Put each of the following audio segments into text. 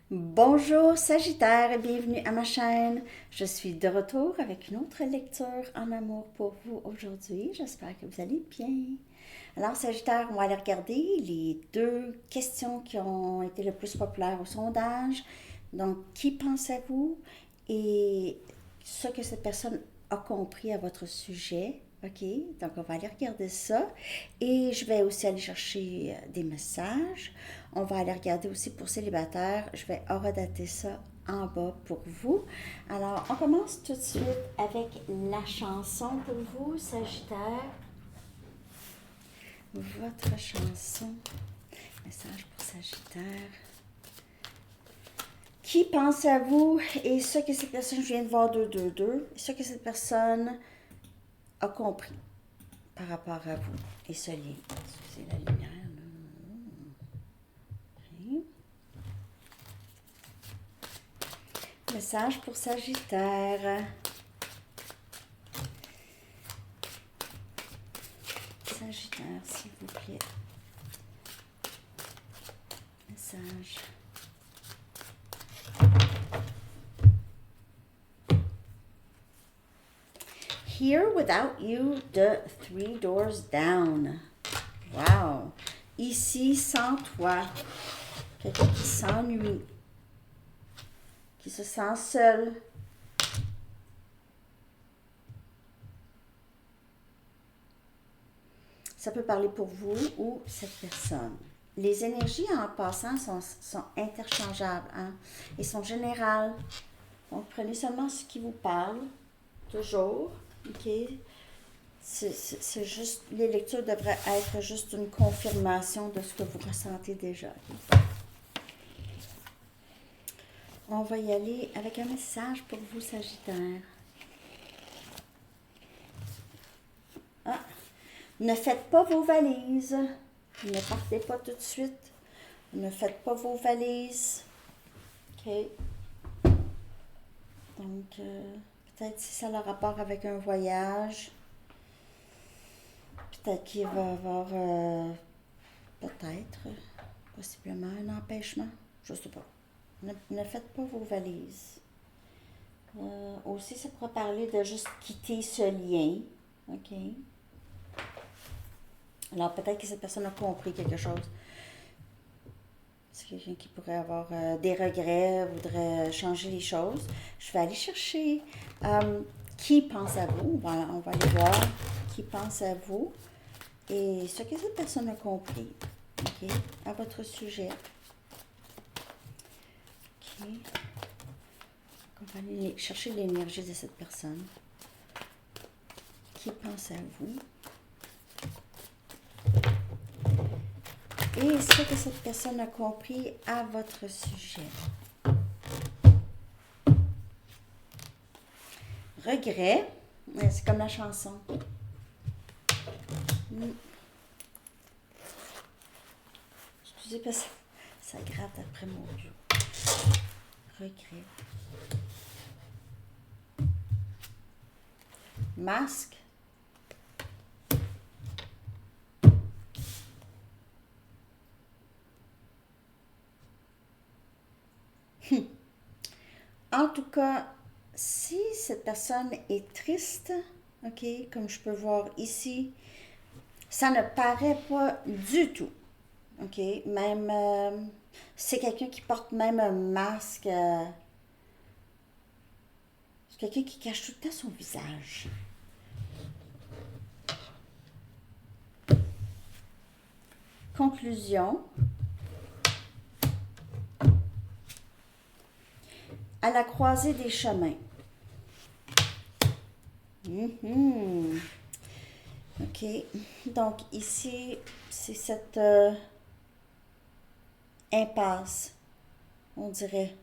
Bonjour Sagittaire et bienvenue à ma chaîne. Je suis de retour avec une autre lecture en amour pour vous aujourd'hui. J'espère que vous allez bien. Alors Sagittaire, on va aller regarder les deux questions qui ont été le plus populaires au sondage. Donc, qui pense à vous et ce que cette personne a compris à votre sujet. OK, donc on va aller regarder ça. Et je vais aussi aller chercher des messages. On va aller regarder aussi pour célibataire. Je vais horodater ça en bas pour vous. Alors, on commence tout de suite avec la chanson pour vous, Sagittaire. Votre chanson. Message pour Sagittaire. Qui pense à vous et ce que cette personne, je viens de voir 222, ce que cette personne a compris par rapport à vous et ce lien. Excusez la lumière. Okay. Message pour Sagittaire. Sagittaire, s'il vous plaît. Message. Here without you, the three doors down. Wow. Ici sans toi. Quelqu'un qui s'ennuie. Qui se sent seul. Ça peut parler pour vous ou cette personne. Les énergies en passant sont interchangeables hein, et sont générales. Donc prenez seulement ce qui vous parle, toujours. OK? C'est juste, les lectures devraient être juste une confirmation de ce que vous ressentez déjà. Okay? On va y aller avec un message pour vous, Sagittaire. Ah, ne faites pas vos valises. Ne partez pas tout de suite. Ne faites pas vos valises. OK? Donc, peut-être si ça a rapport avec un voyage. Peut-être qu'il va y avoir, peut-être, possiblement un empêchement. Je ne sais pas. Ne faites pas vos valises. Aussi, ça pourrait parler de juste quitter ce lien. OK? Alors, peut-être que cette personne a compris quelque chose. C'est quelqu'un qui pourrait avoir des regrets, voudrait changer les choses. Je vais aller chercher qui pense à vous. On va aller voir qui pense à vous et ce que cette personne a compris. OK? À votre sujet. OK? On va aller chercher l'énergie de cette personne. Qui pense à vous? Et ce que cette personne a compris à votre sujet. Regret, c'est comme la chanson. Excusez, parce que ça gratte après mon Dieu. Regret. Masque. En tout cas, si cette personne est triste, OK, comme je peux voir ici, ça ne paraît pas du tout. OK, même, c'est quelqu'un qui porte même un masque. C'est quelqu'un qui cache tout le temps son visage. Conclusion. À la croisée des chemins. OK. Donc, ici, c'est cette impasse, on dirait.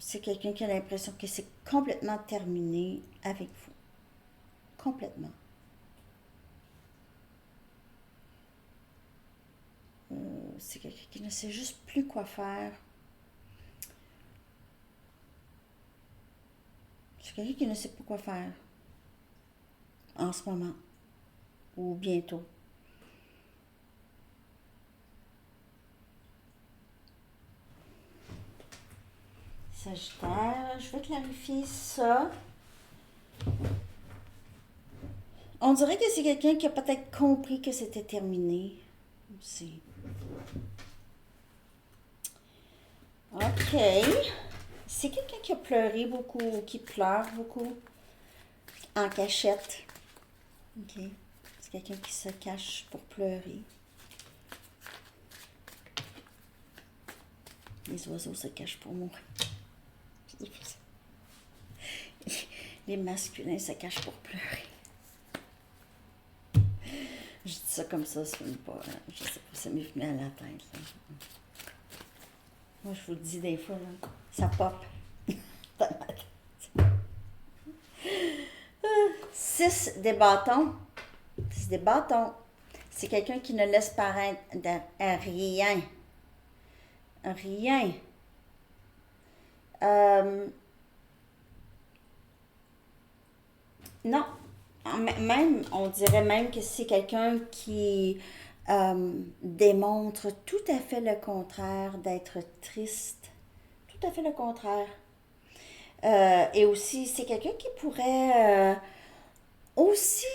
C'est quelqu'un qui a l'impression que c'est complètement terminé avec vous. Complètement. C'est quelqu'un qui ne sait juste plus quoi faire. C'est quelqu'un qui ne sait pas quoi faire en ce moment ou bientôt. Sagittaire, je vais clarifier ça. On dirait que c'est quelqu'un qui a peut-être compris que c'était terminé aussi. OK. C'est quelqu'un qui a pleuré beaucoup ou qui pleure beaucoup en cachette. OK. C'est quelqu'un qui se cache pour pleurer. Les oiseaux se cachent pour mourir. Les masculins se cachent pour pleurer. Je dis ça comme ça, c'est même pas. Je sais pas, ça m'est venu à la tête. Là. Moi, je vous le dis des fois, là, ça pop dans ma tête. 6 des bâtons. 6 des bâtons. C'est quelqu'un qui ne laisse paraître rien. Rien. Non. Même, on dirait même que c'est quelqu'un qui démontre tout à fait le contraire d'être triste. Tout à fait le contraire. Et aussi, c'est quelqu'un qui pourrait aussi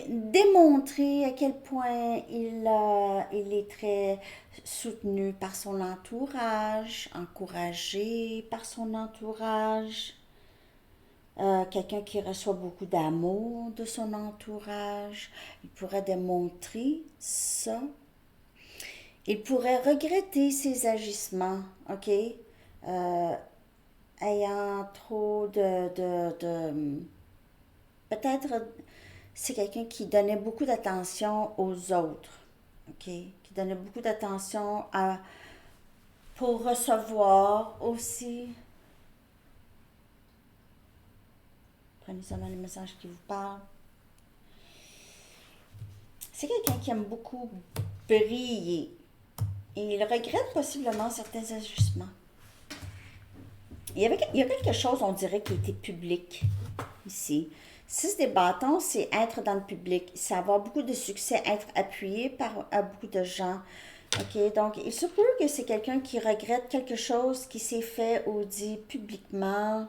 démontrer à quel point il est très soutenu par son entourage, encouragé par son entourage. Quelqu'un qui reçoit beaucoup d'amour de son entourage. Il pourrait démontrer ça. Il pourrait regretter ses agissements, OK? Ayant trop peut-être, c'est quelqu'un qui donnait beaucoup d'attention aux autres, OK? Qui donnait beaucoup d'attention pour recevoir aussi. Prenez seulement les messages qui vous parlent. C'est quelqu'un qui aime beaucoup briller. Et il regrette possiblement certains ajustements. Il y a quelque chose, on dirait, qui était public ici. 6 des bâtons, c'est être dans le public. C'est avoir beaucoup de succès, être appuyé par beaucoup de gens. OK? Donc, il se peut que c'est quelqu'un qui regrette quelque chose qui s'est fait ou dit publiquement.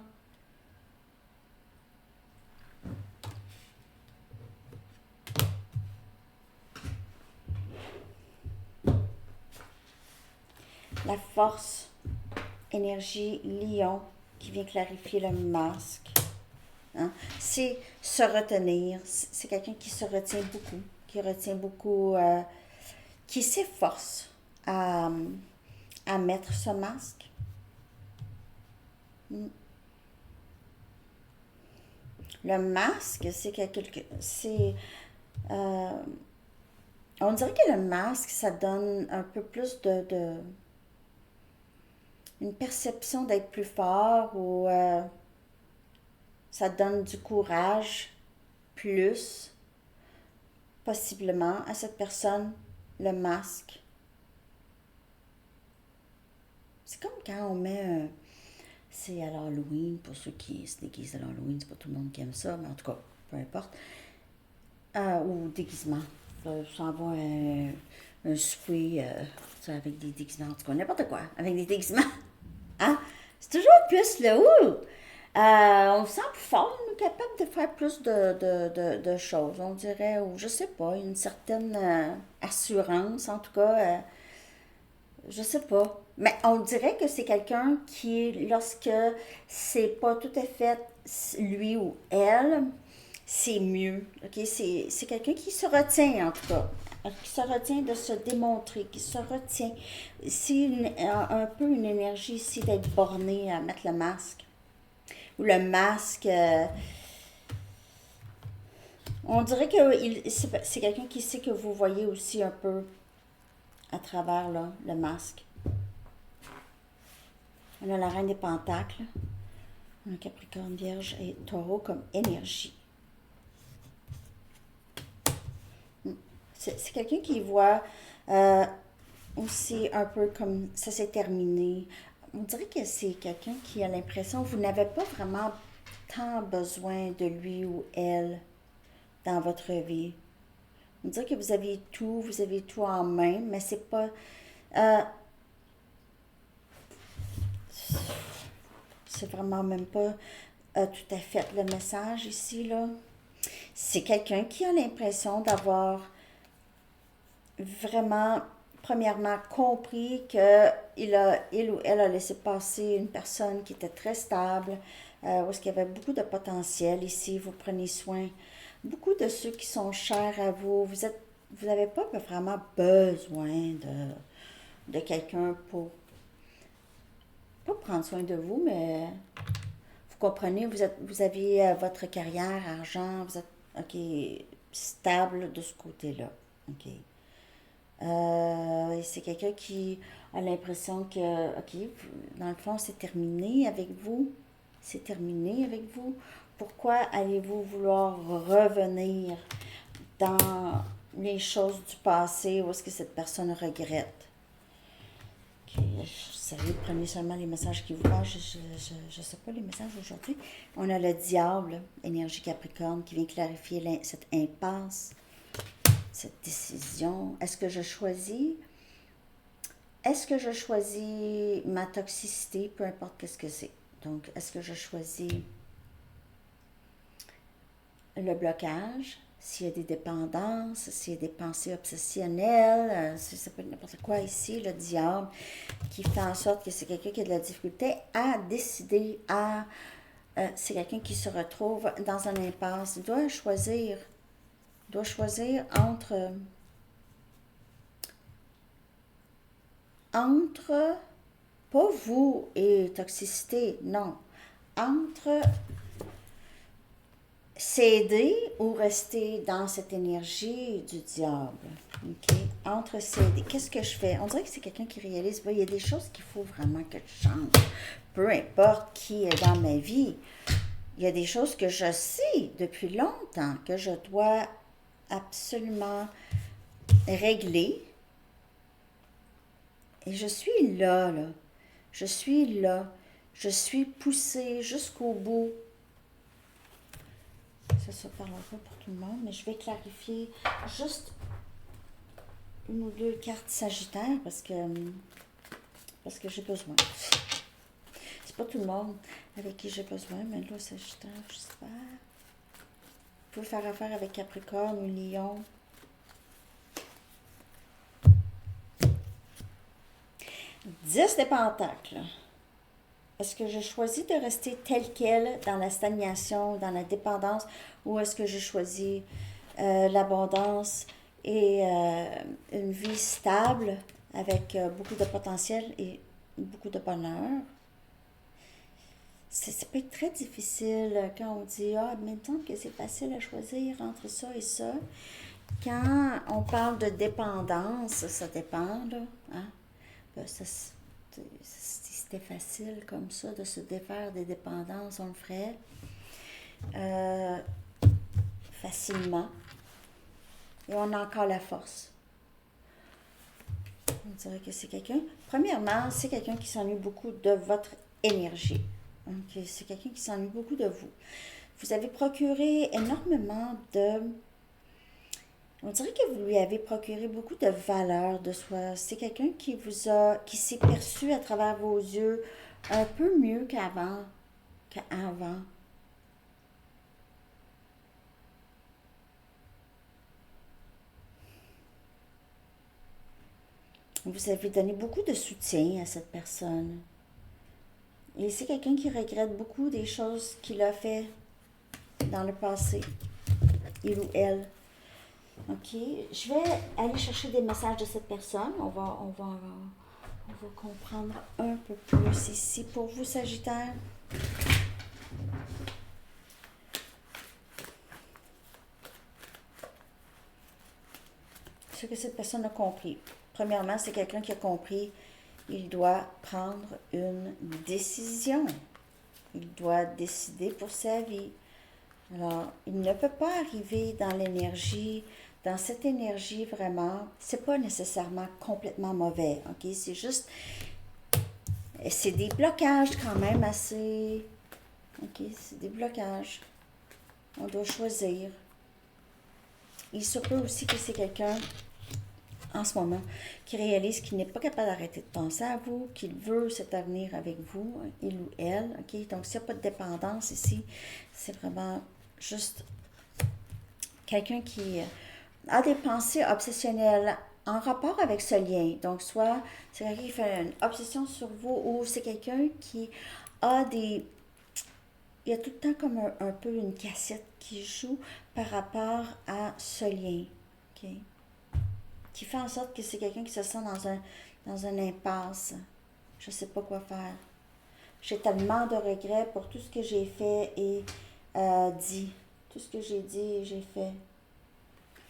La force, énergie, lion, qui vient clarifier le masque. Hein? C'est se retenir. C'est quelqu'un qui se retient beaucoup, qui s'efforce à mettre ce masque. Le masque, c'est quelque, c'est, on dirait que le masque, ça donne un peu plus une perception d'être plus fort ou ça donne du courage plus possiblement à cette personne, le masque. C'est comme quand on met c'est à l'Halloween, pour ceux qui se déguisent à l'Halloween, c'est pas tout le monde qui aime ça, mais en tout cas, peu importe. Ou déguisement. Ça envoie un souper avec des déguisements, en tout cas, n'importe quoi, avec des déguisements. Hein? C'est toujours plus le ouh! On se sent plus fort, on est capable de faire plus de choses, on dirait, ou je sais pas, une certaine assurance, en tout cas, je sais pas. Mais on dirait que c'est quelqu'un qui, lorsque c'est pas tout à fait lui ou elle, c'est mieux. OK? C'est quelqu'un qui se retient, en tout cas. Qui se retient de se démontrer, qui se retient. C'est un peu une énergie ici d'être borné à mettre le masque. Ou le masque. On dirait que c'est quelqu'un qui sait que vous voyez aussi un peu à travers là, le masque. On a la reine des pentacles. On a Capricorne, Vierge et Taureau comme énergie. C'est quelqu'un qui voit aussi un peu comme ça s'est terminé. On dirait que c'est quelqu'un qui a l'impression que vous n'avez pas vraiment tant besoin de lui ou elle dans votre vie. On dirait que vous avez tout en main, mais c'est pas... c'est vraiment même pas tout à fait le message ici, là. C'est quelqu'un qui a l'impression d'avoir vraiment, premièrement, compris que il ou elle a laissé passer une personne qui était très stable, où est-ce qu'il y avait beaucoup de potentiel ici. Vous prenez soin beaucoup de ceux qui sont chers à vous. Vous n'avez pas vraiment besoin de quelqu'un pour pas prendre soin de vous, mais vous comprenez, vous avez votre carrière, argent, vous êtes ok stable de ce côté-là. Ok. C'est quelqu'un qui a l'impression que, ok, dans le fond, c'est terminé avec vous. C'est terminé avec vous. Pourquoi allez-vous vouloir revenir dans les choses du passé ou est-ce que cette personne regrette? Ok, sérieux, prenez seulement les messages qui vous parlent. Je sais pas les messages aujourd'hui. On a le diable, énergie Capricorne, qui vient clarifier cette impasse, cette décision. Est-ce que je choisis ma toxicité, peu importe qu'est-ce que c'est? Donc, est-ce que je choisis le blocage, s'il y a des dépendances, s'il y a des pensées obsessionnelles, ça peut être n'importe quoi ici, le diable, qui fait en sorte que c'est quelqu'un qui a de la difficulté à décider, c'est quelqu'un qui se retrouve dans un impasse. Il doit choisir entre pas vous et toxicité, non, entre céder ou rester dans cette énergie du diable. OK? Entre céder. Qu'est-ce que je fais? On dirait que c'est quelqu'un qui réalise, il y a des choses qu'il faut vraiment que je change. Peu importe qui est dans ma vie. Il y a des choses que je sais depuis longtemps que je dois absolument régler. Et je suis là. Je suis là. Je suis poussée jusqu'au bout. Ça ne parlera pas pour tout le monde, mais je vais clarifier juste une ou deux cartes Sagittaire parce que j'ai besoin. C'est pas tout le monde avec qui j'ai besoin, mais là, Sagittaire, j'espère. Vous pouvez faire affaire avec Capricorne ou Lion. Dix de Pentacles. Est-ce que je choisis de rester tel quel dans la stagnation, dans la dépendance, ou est-ce que je choisis l'abondance et une vie stable avec beaucoup de potentiel et beaucoup de bonheur? Ça peut être très difficile quand on dit « Ah, mais il me semble que c'est facile à choisir entre ça et ça. » Quand on parle de dépendance, ça dépend, là. Hein? Si c'était facile comme ça de se défaire des dépendances, on le ferait facilement. Et on a encore la force. On dirait que c'est quelqu'un. Premièrement, c'est quelqu'un qui s'ennuie beaucoup de votre énergie. Okay? C'est quelqu'un qui s'ennuie beaucoup de vous. Vous avez procuré énormément de... On dirait que vous lui avez procuré beaucoup de valeur de soi. C'est quelqu'un qui s'est perçu à travers vos yeux un peu mieux qu'avant. Vous avez donné beaucoup de soutien à cette personne. Et c'est quelqu'un qui regrette beaucoup des choses qu'il a fait dans le passé, il ou elle. Ok, je vais aller chercher des messages de cette personne. On va comprendre un peu plus ici pour vous, Sagittaire. Ce que cette personne a compris. Premièrement, c'est quelqu'un qui a compris il doit prendre une décision. Il doit décider pour sa vie. Alors, il ne peut pas arriver dans l'énergie, dans cette énergie vraiment, c'est pas nécessairement complètement mauvais, ok? C'est juste, c'est des blocages quand même assez, ok? C'est des blocages. On doit choisir. Il se peut aussi que c'est quelqu'un en ce moment, qui réalise qu'il n'est pas capable d'arrêter de penser à vous, qu'il veut cet avenir avec vous, il ou elle. OK? Donc, s'il n'y a pas de dépendance ici, c'est vraiment juste quelqu'un qui a des pensées obsessionnelles en rapport avec ce lien. Donc, soit c'est quelqu'un qui fait une obsession sur vous ou c'est quelqu'un qui a des... Il y a tout le temps comme un peu une cassette qui joue par rapport à ce lien. OK? Qui fait en sorte que c'est quelqu'un qui se sent dans un impasse. Je ne sais pas quoi faire. J'ai tellement de regrets pour tout ce que j'ai fait et dit. Tout ce que j'ai dit et j'ai fait.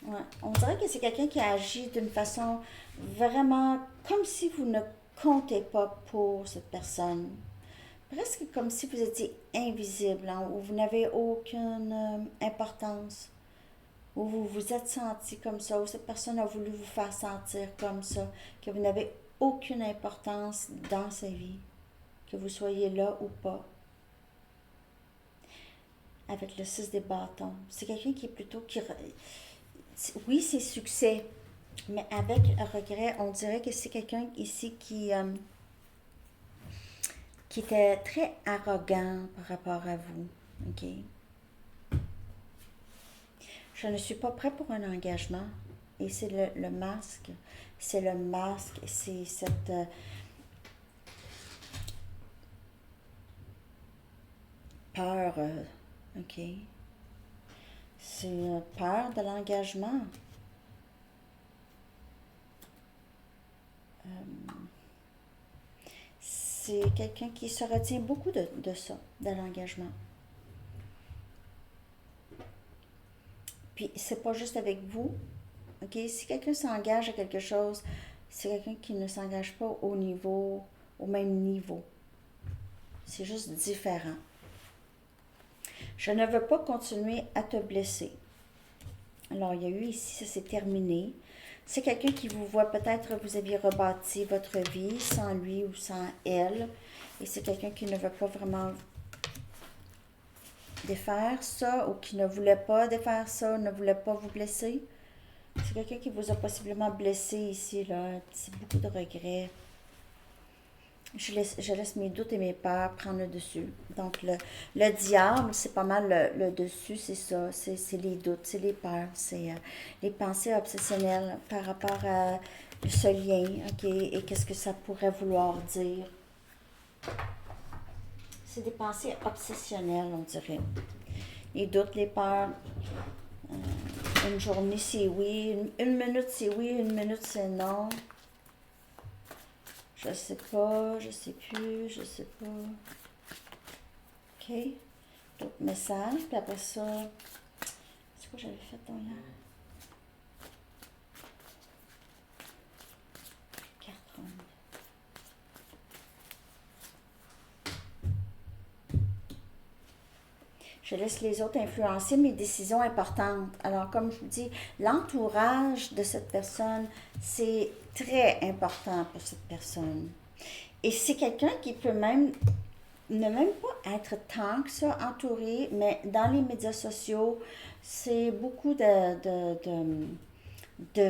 Ouais. On dirait que c'est quelqu'un qui agit d'une façon vraiment comme si vous ne comptez pas pour cette personne. Presque comme si vous étiez invisible, hein, ou vous n'avez aucune importance, ou vous vous êtes senti comme ça, ou cette personne a voulu vous faire sentir comme ça, que vous n'avez aucune importance dans sa vie, que vous soyez là ou pas. Avec le 6 des bâtons. C'est quelqu'un qui est plutôt... Oui, c'est succès, mais avec regret, on dirait que c'est quelqu'un ici qui était très arrogant par rapport à vous. OK? Je ne suis pas prêt pour un engagement. Et c'est le masque. C'est le masque. C'est cette peur. OK? C'est peur de l'engagement. C'est quelqu'un qui se retient beaucoup de ça, de l'engagement. Puis c'est pas juste avec vous. OK? Si quelqu'un s'engage à quelque chose, c'est quelqu'un qui ne s'engage pas au même niveau. C'est juste différent. Je ne veux pas continuer à te blesser. Alors, il y a eu ici, ça s'est terminé. C'est quelqu'un qui vous voit, peut-être vous aviez rebâti votre vie sans lui ou sans elle. Et c'est quelqu'un qui ne veut pas vraiment défaire ça ou qui ne voulait pas défaire ça, ne voulait pas vous blesser. C'est quelqu'un qui vous a possiblement blessé ici, là. C'est beaucoup de regrets. Je laisse mes doutes et mes peurs prendre le dessus. Donc, le diable, c'est pas mal le dessus, c'est ça. C'est les doutes, c'est les peurs, c'est les pensées obsessionnelles par rapport à ce lien, OK, et qu'est-ce que ça pourrait vouloir dire. C'est des pensées obsessionnelles, on dirait. Les doutes, les peurs. Une journée, c'est oui. Une minute, c'est oui. Une minute, c'est non. Je sais pas, je sais plus, je sais pas. OK. D'autres messages. Puis après ça, c'est quoi j'avais fait dans là? Carte ronde. Je laisse les autres influencer mes décisions importantes. Alors, comme je vous dis, l'entourage de cette personne, c'est très important pour cette personne. Et c'est quelqu'un qui peut même ne même pas être tant que ça entouré, mais dans les médias sociaux, c'est beaucoup de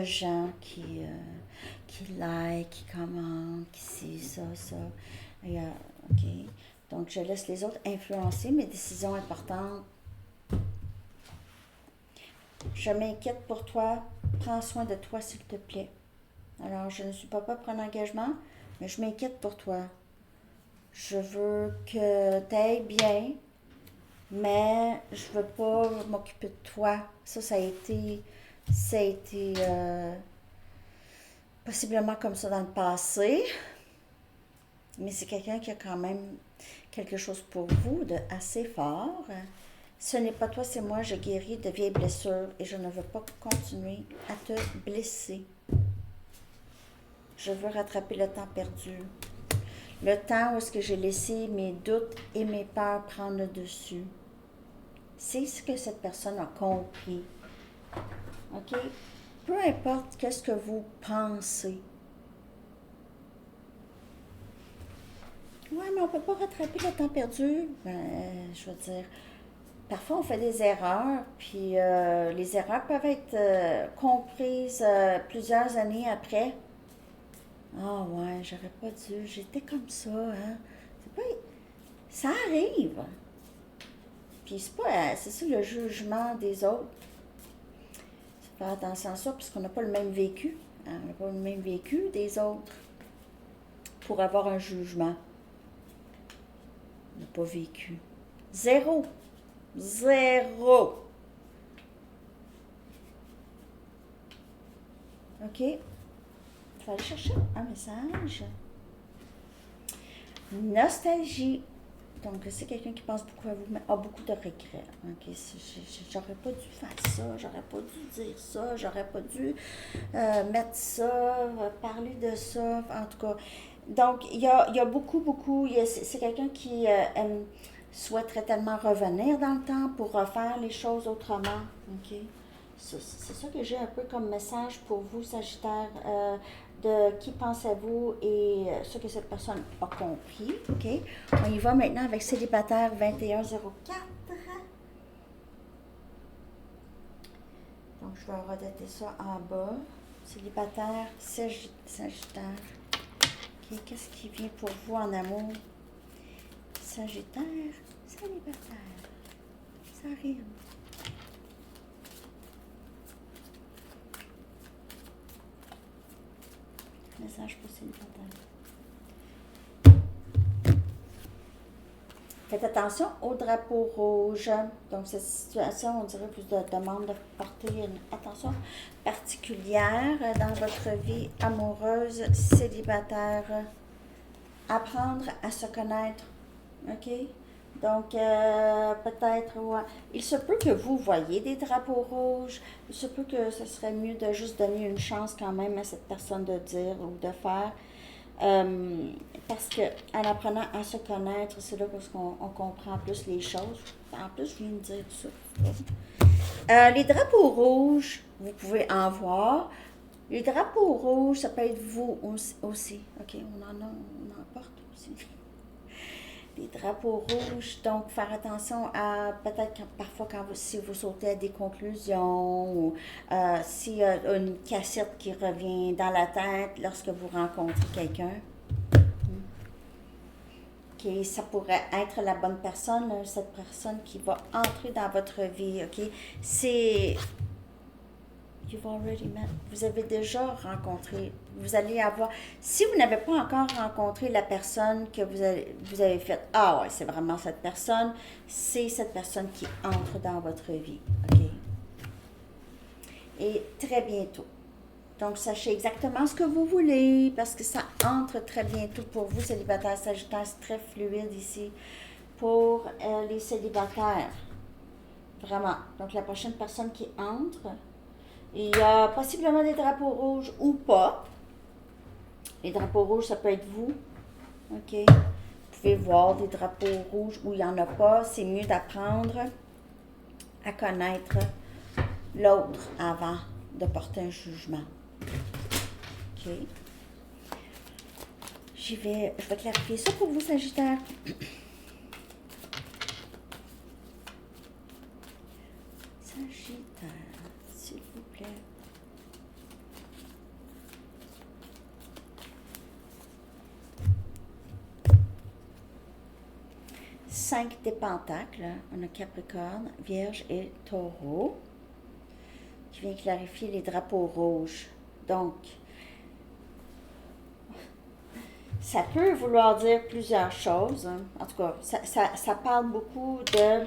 gens qui like, qui commentent, qui ci, ça. Et, OK. Donc, je laisse les autres influencer mes décisions importantes. Je m'inquiète pour toi. Prends soin de toi, s'il te plaît. Alors, je ne suis pas pour un engagement, mais je m'inquiète pour toi. Je veux que tu ailles bien, mais je veux pas m'occuper de toi. Ça a été possiblement comme ça dans le passé, mais c'est quelqu'un qui a quand même quelque chose pour vous de assez fort. Ce n'est pas toi, c'est moi, je guéris de vieilles blessures et je ne veux pas continuer à te blesser. Je veux rattraper le temps perdu. Le temps où est-ce que j'ai laissé mes doutes et mes peurs prendre le dessus. C'est ce que cette personne a compris. OK? Peu importe qu'est-ce que vous pensez. Ouais, mais on ne peut pas rattraper le temps perdu. Ben, je veux dire, parfois on fait des erreurs, puis les erreurs peuvent être comprises plusieurs années après. Ah ouais, j'aurais pas dû, j'étais comme ça, hein. C'est pas... Ça arrive. Puis c'est pas, c'est ça le jugement des autres. Faut faire attention à ça, parce qu'on n'a pas le même vécu. Hein. On n'a pas le même vécu des autres pour avoir un jugement. On n'a pas vécu. Zéro. Zéro. OK? Il faut aller chercher un message. Nostalgie. Donc, c'est quelqu'un qui pense beaucoup à vous, mais a beaucoup de regrets. OK? J'aurais pas dû faire ça, j'aurais pas dû dire ça, j'aurais pas dû mettre ça, parler de ça, en tout cas. Donc, il y a beaucoup, c'est quelqu'un qui souhaiterait tellement revenir dans le temps pour refaire les choses autrement. OK? C'est ça que j'ai un peu comme message pour vous, Sagittaire, de qui pensez-vous et ce que cette personne a compris. OK? On y va maintenant avec célibataire 2104. Donc, je vais redater ça en bas. Célibataire, Sagittaire. OK, qu'est-ce qui vient pour vous en amour? Sagittaire, célibataire. Ça rime. Message pour célibataire. Faites attention au drapeau rouge. Donc, cette situation, on dirait vous demande de porter une attention particulière dans votre vie amoureuse, célibataire. Apprendre à se connaître. OK? Donc, peut-être, ouais. Il se peut que vous voyez des drapeaux rouges. Il se peut que ce serait mieux de juste donner une chance quand même à cette personne de dire ou de faire. Parce qu'en apprenant à se connaître, c'est là qu'on comprend plus les choses. En plus, je viens de dire ça. Les drapeaux rouges, vous pouvez en voir. Les drapeaux rouges, ça peut être vous aussi. OK, on en porte aussi. Les drapeaux rouges, donc faire attention à peut-être parfois si vous sautez à des conclusions ou s'il y a une cassette qui revient dans la tête lorsque vous rencontrez quelqu'un. OK, ça pourrait être la bonne personne, cette personne qui va entrer dans votre vie. OK, c'est... You've already met. Vous avez déjà rencontré. Vous allez avoir. Si vous n'avez pas encore rencontré la personne que vous avez faite, ah ouais, c'est vraiment cette personne, c'est cette personne qui entre dans votre vie. OK? Et très bientôt. Donc, sachez exactement ce que vous voulez, parce que ça entre très bientôt pour vous, célibataires, Sagittaire, c'est très fluide ici. Pour les célibataires. Vraiment. Donc, la prochaine personne qui entre. Il y a possiblement des drapeaux rouges ou pas. Les drapeaux rouges, ça peut être vous. OK? Vous pouvez voir des drapeaux rouges où il n'y en a pas. C'est mieux d'apprendre à connaître l'autre avant de porter un jugement. OK? Je vais clarifier ça pour vous, Sagittaire. Sagittaire, s'il vous plaît. 5 des pentacles, on a Capricorne, Vierge et Taureau, qui vient clarifier les drapeaux rouges. Donc, ça peut vouloir dire plusieurs choses. Hein. En tout cas, ça parle beaucoup de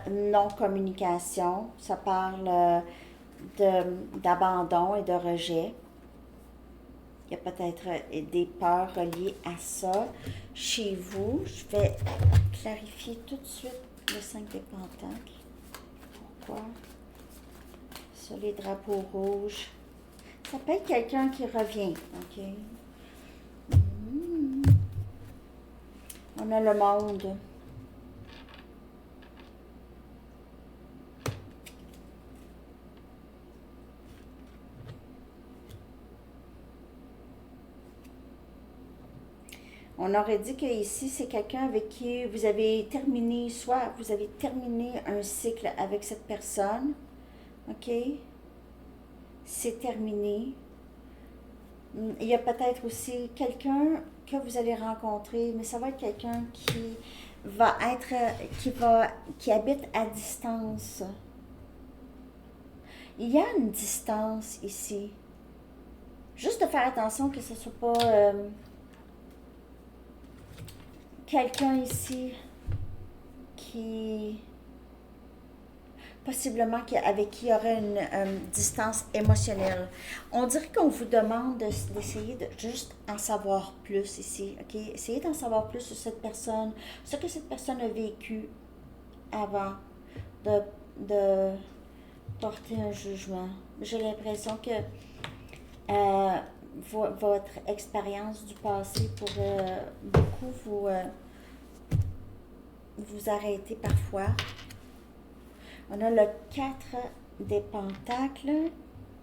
non-communication. Ça parle d'abandon et de rejet. Il y a peut-être des peurs reliées à ça chez vous. Je vais clarifier tout de suite le 5 des pentacles. Pourquoi? Sur les drapeaux rouges. Ça peut être quelqu'un qui revient. OK? On a le monde. On aurait dit que ici, c'est quelqu'un avec qui vous avez terminé, soit vous avez terminé un cycle avec cette personne, OK? C'est terminé. Il y a peut-être aussi quelqu'un que vous allez rencontrer, mais ça va être quelqu'un va être, qui habite à distance. Il y a une distance ici. Juste de faire attention que ce ne soit pas quelqu'un ici qui possiblement avec qui il y aurait une distance émotionnelle. On dirait qu'on vous demande d'essayer de juste en savoir plus ici, OK? Essayez d'en savoir plus sur cette personne, ce que cette personne a vécu avant de porter un jugement. J'ai l'impression que votre expérience du passé pourrait beaucoup vous arrêter parfois. On a le 4 des pentacles.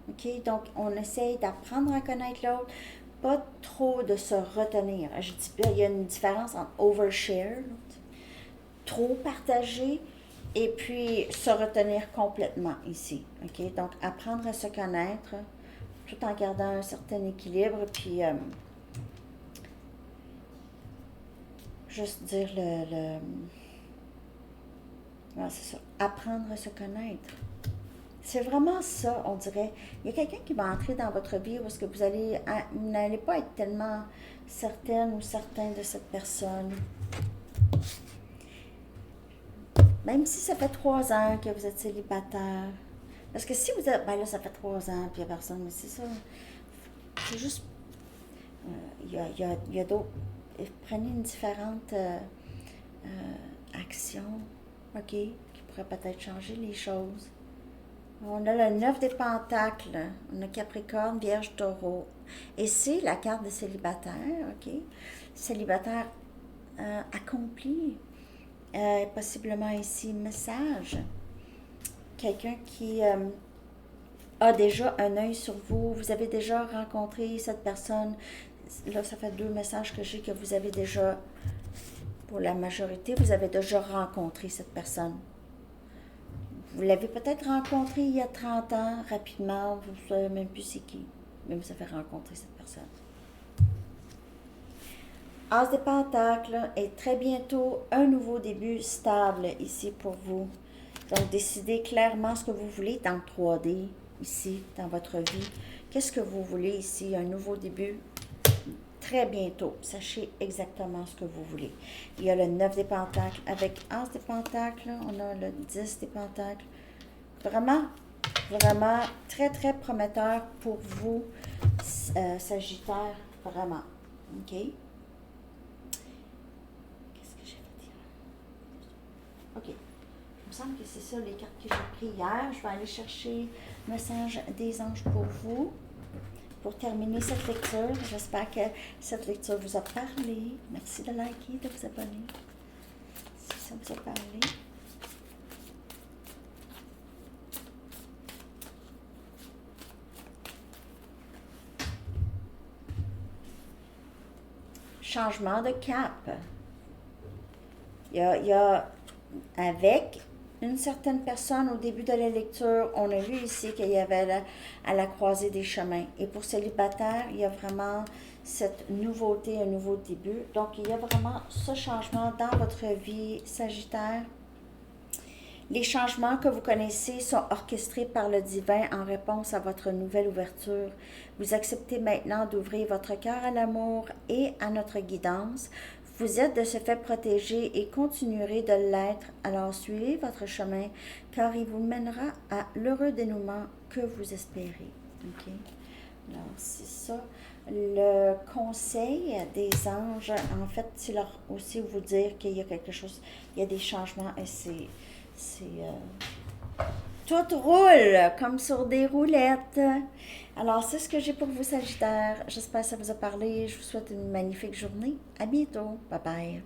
OK? Donc, on essaye d'apprendre à connaître l'autre, pas trop de se retenir. Je dis, il y a une différence entre overshare, trop partager, et puis se retenir complètement ici. OK? Donc, apprendre à se connaître tout en gardant un certain équilibre, puis juste dire ouais, c'est ça. Apprendre à se connaître. C'est vraiment ça, on dirait. Il y a quelqu'un qui va entrer dans votre vie où est-ce que vous n'allez pas être tellement certaine ou certain de cette personne. Même si ça fait 3 ans que vous êtes célibataire. Parce que si vous êtes, ben là, ça fait 3 ans, puis il n'y a personne, mais c'est ça. C'est juste, il y a d'autres, prenez une différente action, OK, qui pourrait peut-être changer les choses. On a le 9 des pentacles, on a Capricorne, Vierge, Taureau. Et c'est la carte des célibataires, OK? Célibataire accompli. Possiblement ici, message. Quelqu'un qui a déjà un œil sur vous. Vous avez déjà rencontré cette personne. Là, ça fait 2 messages que j'ai que vous avez déjà, pour la majorité, vous avez déjà rencontré cette personne. Vous l'avez peut-être rencontré il y a 30 ans, rapidement, vous ne savez même plus c'est qui, mais vous avez rencontré cette personne. As des pentacles et très bientôt un nouveau début stable ici pour vous. Donc, décidez clairement ce que vous voulez dans 3D, ici, dans votre vie. Qu'est-ce que vous voulez ici? Un nouveau début très bientôt. Sachez exactement ce que vous voulez. Il y a le 9 des pentacles avec As des pentacles. On a le 10 des pentacles. Vraiment, vraiment très, très prometteur pour vous, Sagittaire. Vraiment. OK? Qu'est-ce que j'ai fait hier? OK. Il me semble que c'est ça les cartes que j'ai prises hier. Je vais aller chercher le message des anges pour vous. Pour terminer cette lecture, j'espère que cette lecture vous a parlé. Merci de liker, de vous abonner si ça vous a parlé. Changement de cap. Il y a avec une certaine personne, au début de la lecture, on a vu ici qu'il y avait à la croisée des chemins. Et pour célibataire, il y a vraiment cette nouveauté, un nouveau début. Donc, il y a vraiment ce changement dans votre vie, Sagittaire. Les changements que vous connaissez sont orchestrés par le divin en réponse à votre nouvelle ouverture. Vous acceptez maintenant d'ouvrir votre cœur à l'amour et à notre guidance. Vous êtes de ce fait protégé et continuerez de l'être, alors suivez votre chemin, car il vous mènera à l'heureux dénouement que vous espérez. OK? Alors, c'est ça. Le conseil des anges, en fait, c'est leur aussi vous dire qu'il y a quelque chose, il y a des changements et tout roule comme sur des roulettes. Alors, c'est ce que j'ai pour vous, Sagittaire. J'espère que ça vous a parlé. Je vous souhaite une magnifique journée. À bientôt. Bye bye.